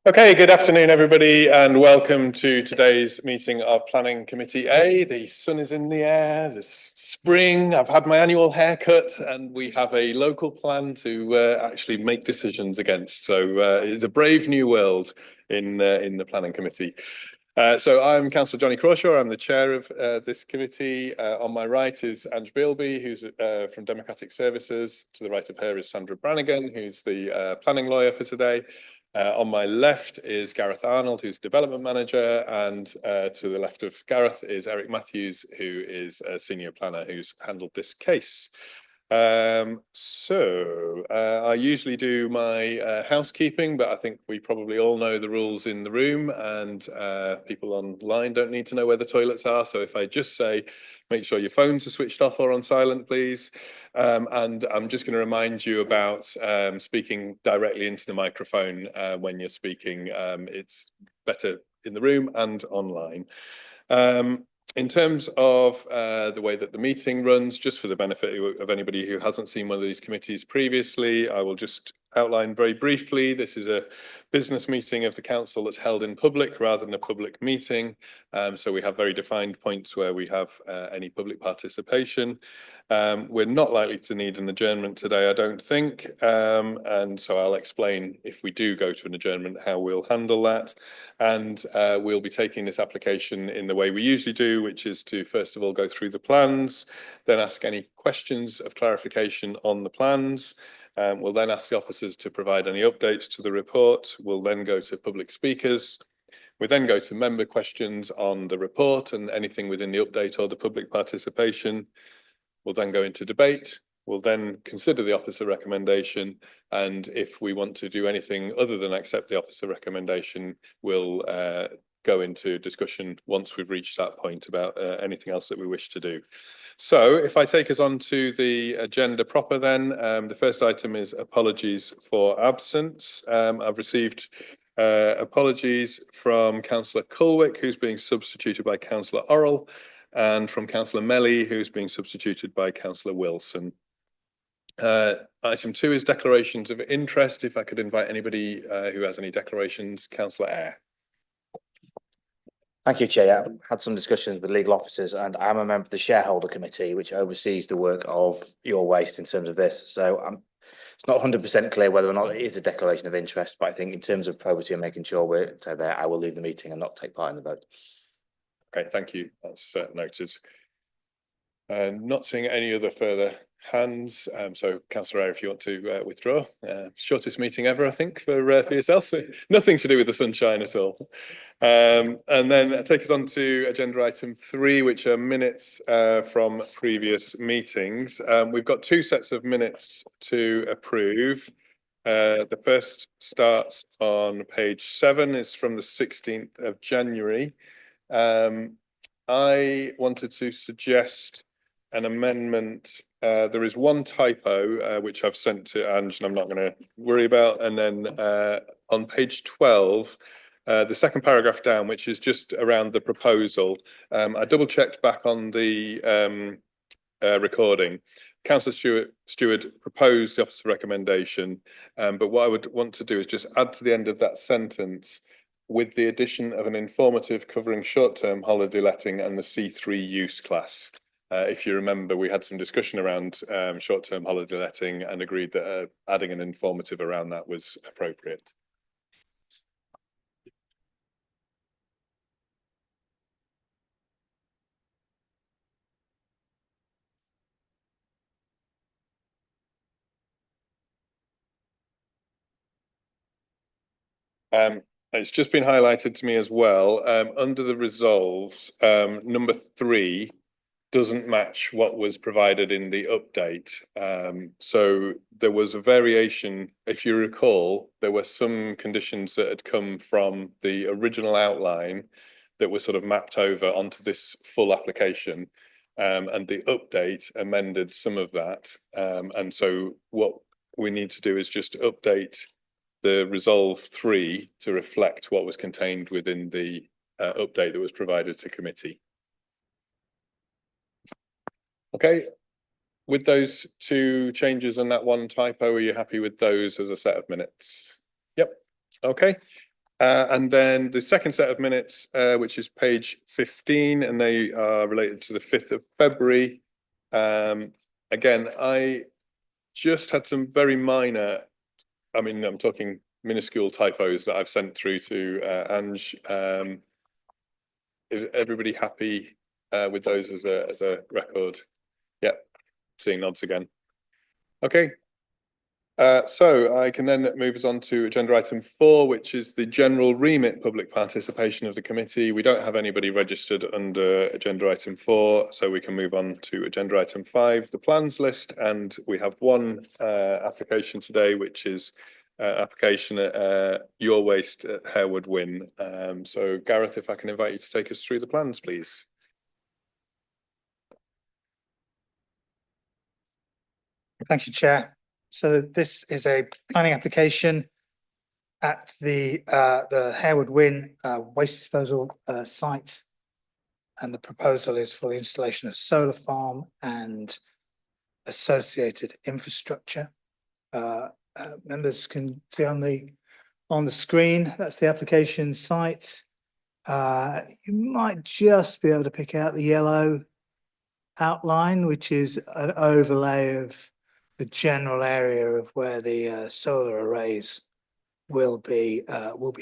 Okay, good afternoon, everybody, and welcome to today's meeting of Planning Committee A. The sun is in the air, it's spring, I've had my annual haircut, and we have a local plan to actually make decisions against. So it's a brave new world in the Planning Committee. So I'm Councillor Johnny Crawshaw, I'm the chair of this committee. On my right is Ange Bealby, who's from Democratic Services. To the right of her is Sandra Brannigan, who's the planning lawyer for today. On my left is Gareth Arnold, who's development manager, and to the left of Gareth is Eric Matthews, who is a senior planner who's handled this case. I usually do my housekeeping, but I think we probably all know the rules in the room, and people online don't need to know where the toilets are. So if I just say, make sure your phones are switched off or on silent, please. And I'm just going to remind you about speaking directly into the microphone when you're speaking. It's better in the room and online. In terms of the way that the meeting runs, just for the benefit of anybody who hasn't seen one of these committees previously, I will just outline very briefly. This is a business meeting of the council that's held in public rather than a public meeting. So we have very defined points where we have any public participation. We're not likely to need an adjournment today, I don't think. And so I'll explain, if we do go to an adjournment, how we'll handle that. And we'll be taking this application in the way we usually do, which is to first of all go through the plans, then ask any questions of clarification on the plans. We'll then ask the officers to provide any updates to the report. We'll then go to public speakers. We then go to member questions on the report and anything within the update or the public participation. We'll then go into debate. We'll then consider the officer recommendation, and if we want to do anything other than accept the officer recommendation, we'll go into discussion once we've reached that point about anything else that we wish to do. So if I take us on to the agenda proper then, the first item is apologies for absence. I've received apologies from Councillor Culwick, who's being substituted by Councillor Orrell, and from Councillor Melly, who's being substituted by Councillor Wilson. Item 2 is declarations of interest. If I could invite anybody who has any declarations, Councillor Eyre. Thank you, Chair. I've had some discussions with legal officers, and I am a member of the shareholder committee, which oversees the work of Yorwaste in terms of this. So it's not 100% clear whether or not it is a declaration of interest, but I think in terms of probity and making sure we're there, I will leave the meeting and not take part in the vote. Okay, thank you. That's noted. Not seeing any other further hands. So Councillor Eyre, if you want to withdraw. Shortest meeting ever, I think, for yourself. Nothing to do with the sunshine at all. And then take us on to agenda item 3, which are minutes from previous meetings. We've got 2 sets of minutes to approve. The first starts on page 7. It's from the 16th of January. I wanted to suggest an amendment. There is one typo which I've sent to Ange and I'm not going to worry about. And then on page 12, the second paragraph down, which is just around the proposal, I double checked back on the recording. Councillor Stewart proposed the officer recommendation, but what I would want to do is just add to the end of that sentence, with the addition of an informative covering short-term holiday letting and the C3 use class. If you remember, we had some discussion around short-term holiday letting and agreed that adding an informative around that was appropriate. It's just been highlighted to me as well. Under the resolves, number 3 doesn't match what was provided in the update. So there was a variation. If you recall, there were some conditions that had come from the original outline that were sort of mapped over onto this full application. And the update amended some of that. And so what we need to do is just update the resolve 3 to reflect what was contained within the update that was provided to committee. Okay, with those 2 changes and that one typo, are you happy with those as a set of minutes? Yep. Okay, And then the second set of minutes, which is page 15, and they are related to the 5th of February. Again, I just had some very minor, I mean, I'm talking minuscule typos that I've sent through to Ange. Is everybody happy with those as a record? Yep, seeing nods again. Okay. So I can then move us on to agenda item 4, which is the general remit public participation of the committee. We don't have anybody registered under agenda item 4, so we can move on to agenda item 5, the plans list, and we have one application today, which is application at Yorwaste at Harewood, Whin. So Gareth, if I can invite you to take us through the plans, please. Thank you, Chair. So this is a planning application at the Harewood Whin waste disposal site. And the proposal is for the installation of solar farm and associated infrastructure. Members can see on the screen, that's the application site. You might just be able to pick out the yellow outline, which is an overlay of the general area of where the solar arrays will be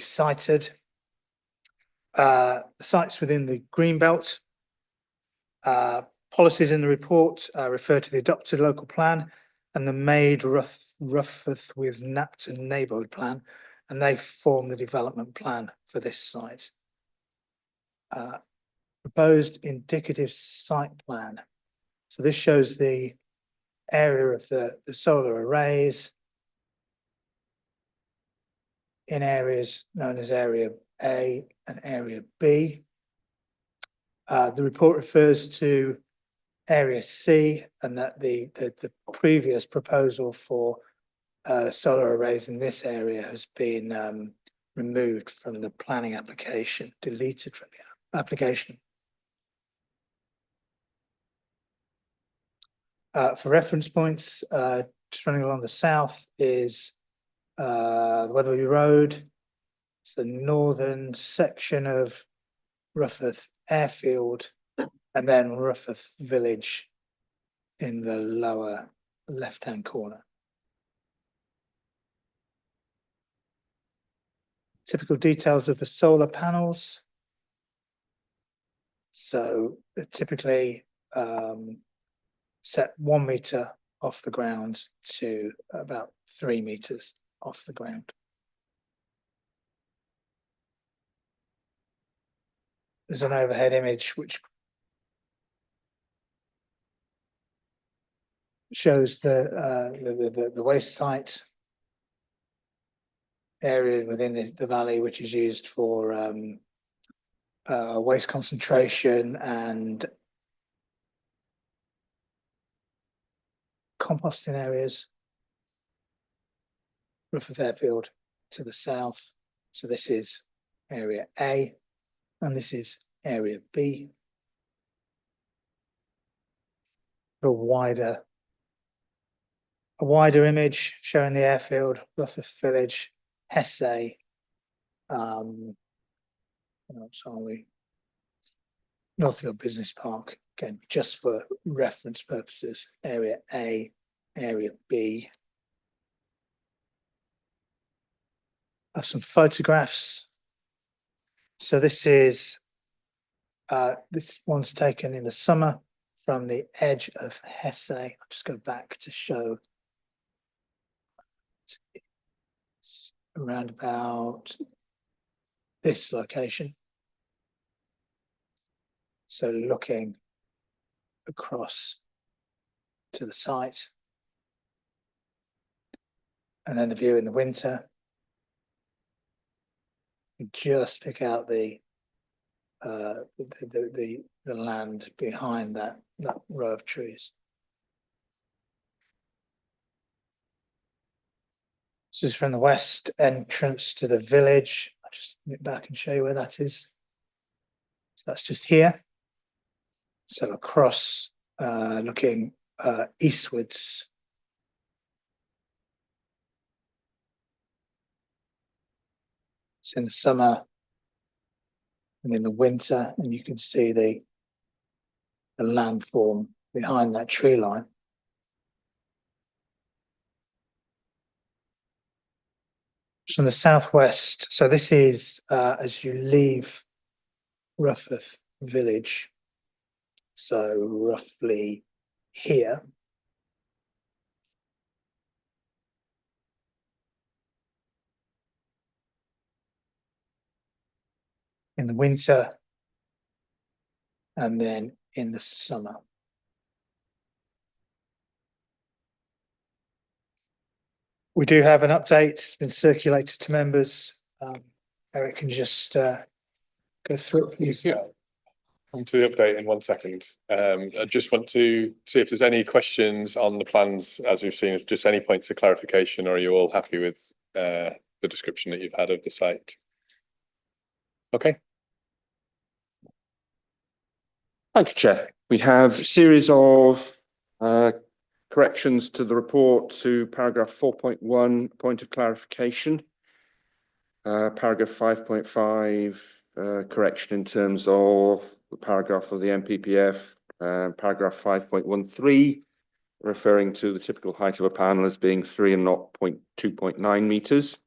sited. The site's within the green belt. Policies in the report refer to the adopted local plan and the made Rufforth with Napton neighbourhood plan, and they form the development plan for this site. Proposed indicative site plan. So this shows the area of the solar arrays in areas known as area A and area B. The report refers to area C, and that the previous proposal for solar arrays in this area has been removed from the planning application, deleted from the application. For reference points, just running along the south is Weatherby Road. It's the northern section of Rufforth Airfield, and then Rufforth Village in the lower left-hand corner. Typical details of the solar panels. So they're typically set 1 meter off the ground to about 3 meters off the ground. There's an overhead image which shows the waste site area within the valley, which is used for waste concentration and composting areas. Rufforth Airfield to the south. So this is area A, and this is area B. A wider image showing the airfield, Rufforth Village, Hesse. Sorry, Northfield Business Park. Again, just for reference purposes, area A, area B. Some photographs. So this is this one's taken in the summer from the edge of Hesse. I'll just go back to show around about this location. So looking across to the site, and then the view in the winter. You just pick out the land behind that row of trees. This is from the west entrance to the village. I'll just nip back and show you where that is. So that's just here. So across, looking eastwards. It's in the summer and in the winter, and you can see the landform behind that tree line. It's from the southwest. So this is as you leave Rufforth village. So roughly here. In the winter and then in the summer. We do have an update. It's been circulated to members. Eric can just go through it, please. Yeah. Come to the update in 1 second. I just want to see if there's any questions on the plans as we've seen, just any points of clarification, or are you all happy with the description that you've had of the site? Okay. Thank you, Chair. We have a series of corrections to the report to paragraph 4.1, point of clarification. Paragraph 5.5, correction in terms of the paragraph of the MPPF. Paragraph 5.13, referring to the typical height of a panel as being 3 and not 2.9 metres.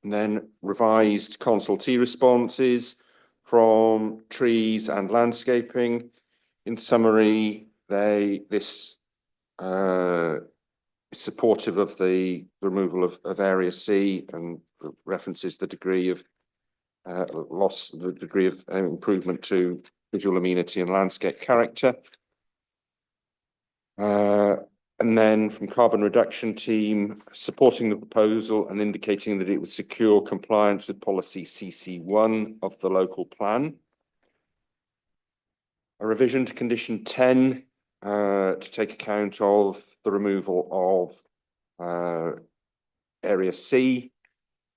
And then revised consultee responses from trees and landscaping. In summary, this is supportive of the removal of area C and references the degree of the degree of improvement to visual amenity and landscape character. And then from carbon reduction team, supporting the proposal and indicating that it would secure compliance with policy CC1 of the local plan. A revision to condition 10 to take account of the removal of area C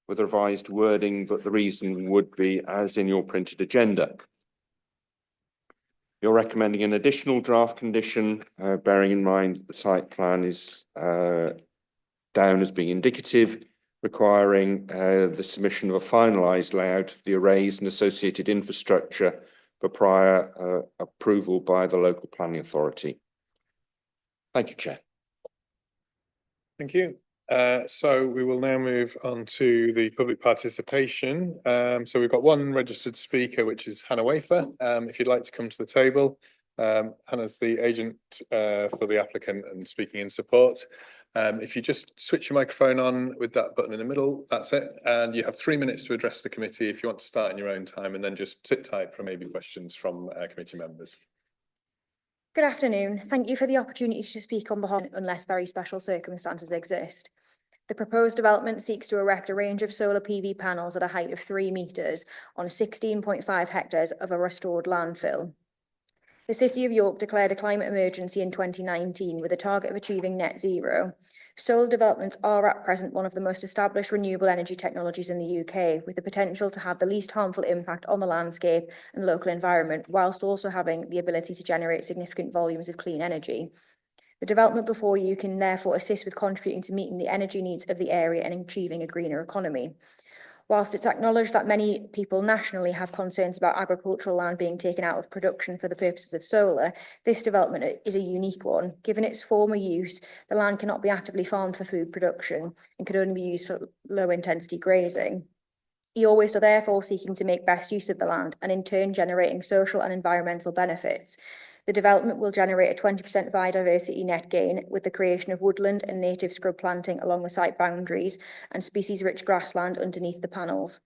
with revised wording, but the reason would be as in your printed agenda. You're recommending an additional draft condition, bearing in mind that the site plan is down as being indicative, requiring the submission of a finalised layout of the arrays and associated infrastructure for prior approval by the local planning authority. Thank you, Chair. Thank you. So we will now move on to the public participation. So we've got one registered speaker, which is Hannah Wafer. If you'd like to come to the table, Hannah's the agent for the applicant and speaking in support. If you just switch your microphone on with that button in the middle, that's it. And you have 3 minutes to address the committee if you want to start in your own time, and then just sit tight for maybe questions from committee members. Good afternoon. Thank you for the opportunity to speak on behalf, unless very special circumstances exist. The proposed development seeks to erect a range of solar PV panels at a height of 3 metres on 16.5 hectares of a restored landfill. The City of York declared a climate emergency in 2019 with a target of achieving net zero. Solar developments are at present one of the most established renewable energy technologies in the UK, with the potential to have the least harmful impact on the landscape and local environment, whilst also having the ability to generate significant volumes of clean energy. The development before you can therefore assist with contributing to meeting the energy needs of the area and achieving a greener economy. Whilst it's acknowledged that many people nationally have concerns about agricultural land being taken out of production for the purposes of solar, this development is a unique one. Given its former use, the land cannot be actively farmed for food production and could only be used for low-intensity grazing. Yorwaste are therefore seeking to make best use of the land and in turn generating social and environmental benefits. The development will generate a 20% biodiversity net gain with the creation of woodland and native scrub planting along the site boundaries and species-rich grassland underneath the panels.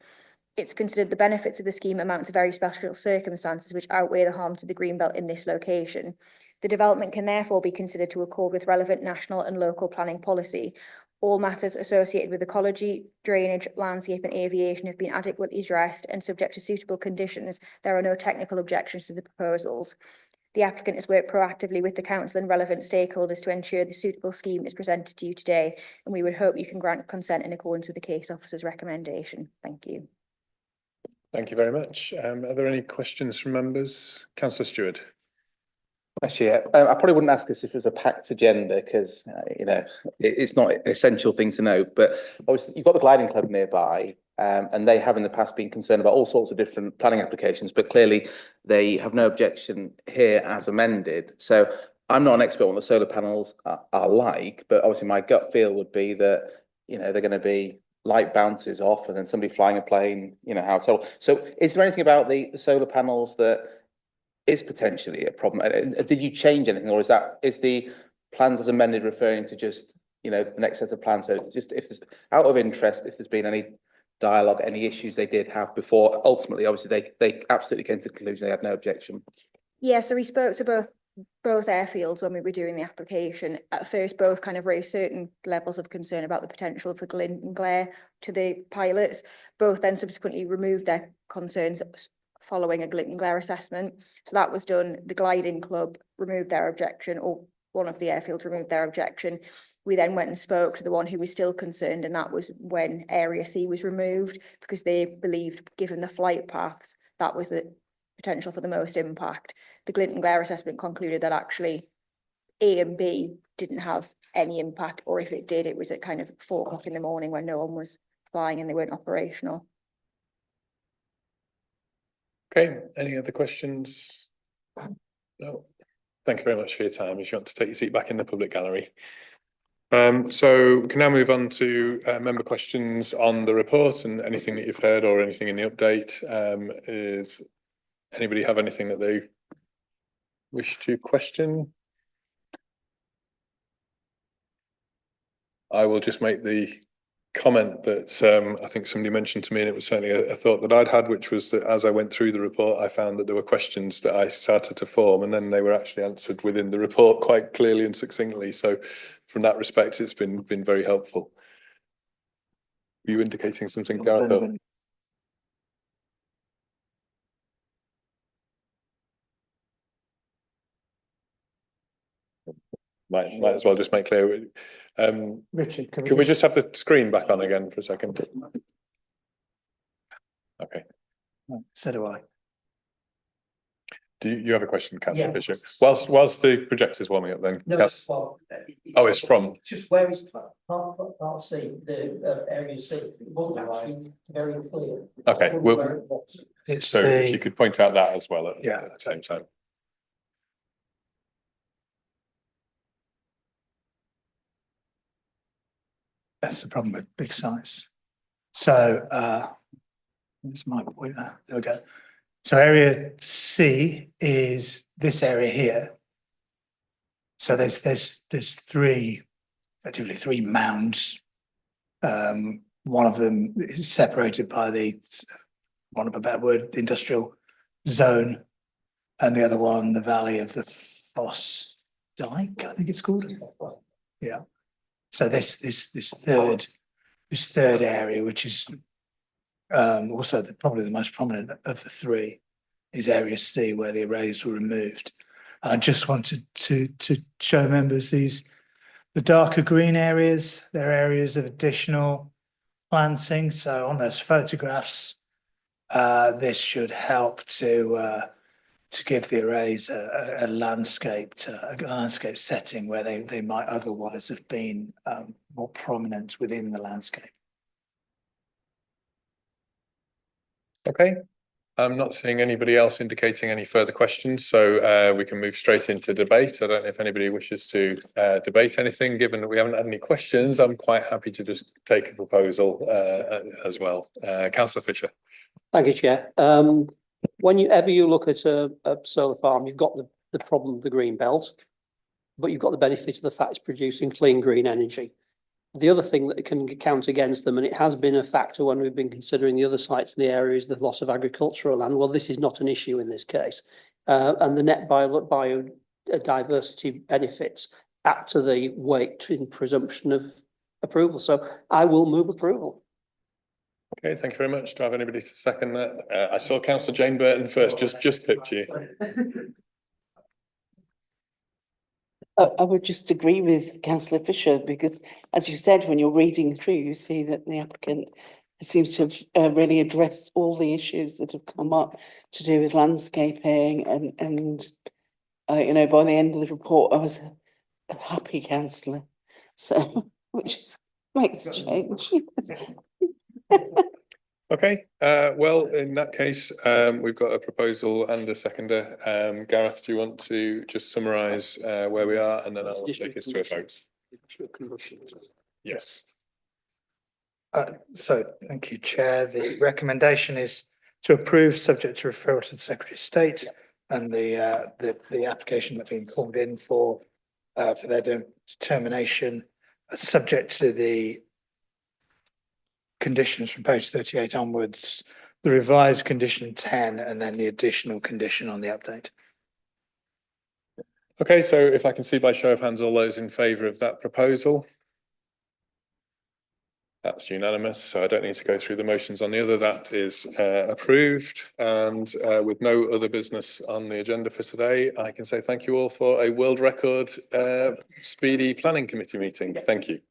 It's considered the benefits of the scheme amount to very special circumstances which outweigh the harm to the greenbelt in this location. The development can therefore be considered to accord with relevant national and local planning policy. All matters associated with ecology, drainage, landscape and aviation have been adequately addressed and subject to suitable conditions. There are no technical objections to the proposals. The applicant has worked proactively with the council and relevant stakeholders to ensure the suitable scheme is presented to you today, and we would hope you can grant consent in accordance with the case officer's recommendation. Thank you. Thank you very much. Are there any questions from members? Councillor Stewart. Actually, I probably wouldn't ask this if it was a packed agenda because, you know, it's not an essential thing to know. But obviously, you've got the gliding club nearby. and they have in the past been concerned about all sorts of different planning applications, but clearly they have no objection here as amended. So I'm not an expert on what the solar panels are like, but obviously my gut feel would be that, you know, they're going to be light bounces off and then somebody flying a plane, you know, how it's all. So is there anything about the solar panels that is potentially a problem? Did you change anything, or is the plans as amended referring to just, you know, the next set of plans? So it's just, if there's out of interest, if there's been any dialogue, any issues they did have before, ultimately, obviously they absolutely came to the conclusion they had no objection. Yeah, so we spoke to both airfields when we were doing the application. At first, both kind of raised certain levels of concern about the potential for glint and glare to the pilots. Both then subsequently removed their concerns following a glint and glare assessment. So that was done. The gliding club removed their objection, or one of the airfields removed their objection. We then went and spoke to the one who was still concerned, and that was when Area C was removed, because they believed, given the flight paths, that was the potential for the most impact. The glint and glare assessment concluded that actually A and B didn't have any impact, or if it did, it was at kind of 4 o'clock in the morning when no one was flying and they weren't operational. Okay, any other questions? No. Thank you very much for your time. If you want to take your seat back in the public gallery. So we can now move on to member questions on the report and anything that you've heard or anything in the update. Is anybody have anything that they wish to question? I will just make the comment that I think somebody mentioned to me, and it was certainly a thought that I'd had, which was that as I went through the report, I found that there were questions that I started to form, and then they were actually answered within the report quite clearly and succinctly. So from that respect, it's been very helpful. Were you indicating something, Gareth? Might as well just make clear. Richard, can we just have the screen back on again for a second? Okay. So do I. Do you have a question, Councillor Yeah. Fisher? Whilst the projector's warming up, then. No, Yes. it's from. Oh, it's from. Just where is part C, the area C, it wasn't actually very clear. Okay, Where it was. It's So if you could point out that as well at Yeah. the same time. That's the problem with big sites. So this is my pointer. There we go. So area C is this area here. So there's effectively three mounds. One of them is separated by the, one of a better word, the industrial zone, and the other one, the valley of the Foss Dyke, I think it's called. Yeah. So this third area, which is also probably the most prominent of the three, is area C, where the arrays were removed. I just wanted to show members the darker green areas. They're areas of additional planting. So on those photographs, this should help to give the arrays a landscape setting where they might otherwise have been more prominent within the landscape. Okay. I'm not seeing anybody else indicating any further questions, so we can move straight into debate. I don't know if anybody wishes to debate anything. Given that we haven't had any questions, I'm quite happy to just take a proposal as well. Councillor Fisher. Thank you, Chair. Whenever you look at a solar farm, you've got the problem of the green belt, but you've got the benefit of the fact it's producing clean green energy. The other thing that can count against them, and it has been a factor when we've been considering the other sites in the area, is the loss of agricultural land. Well, this is not an issue in this case. And the net biodiversity benefits add to the weight in presumption of approval. So I will move approval. Okay, thank you very much. Do I have anybody to second that? I saw Councillor Jane Burton first, just picked you. I would just agree with Councillor Fisher, because as you said, when you're reading through, you see that the applicant seems to have really addressed all the issues that have come up to do with landscaping and you know, by the end of the report, I was a happy councillor, so which is makes a change. Okay, well, in that case, we've got a proposal and a seconder. Gareth, do you want to just summarise where we are and then I'll take us to a vote? Yes. So, thank you, Chair. The recommendation is to approve, subject to referral to the Secretary of State and the application that's been called in for their determination, subject to the conditions from page 38 onwards, the revised condition 10, and then the additional condition on the update. Okay, so if I can see by show of hands, all those in favour of that proposal? That's unanimous, so I don't need to go through the motions on the other. That is approved, and with no other business on the agenda for today, I can say thank you all for a world record speedy planning committee meeting. Thank you.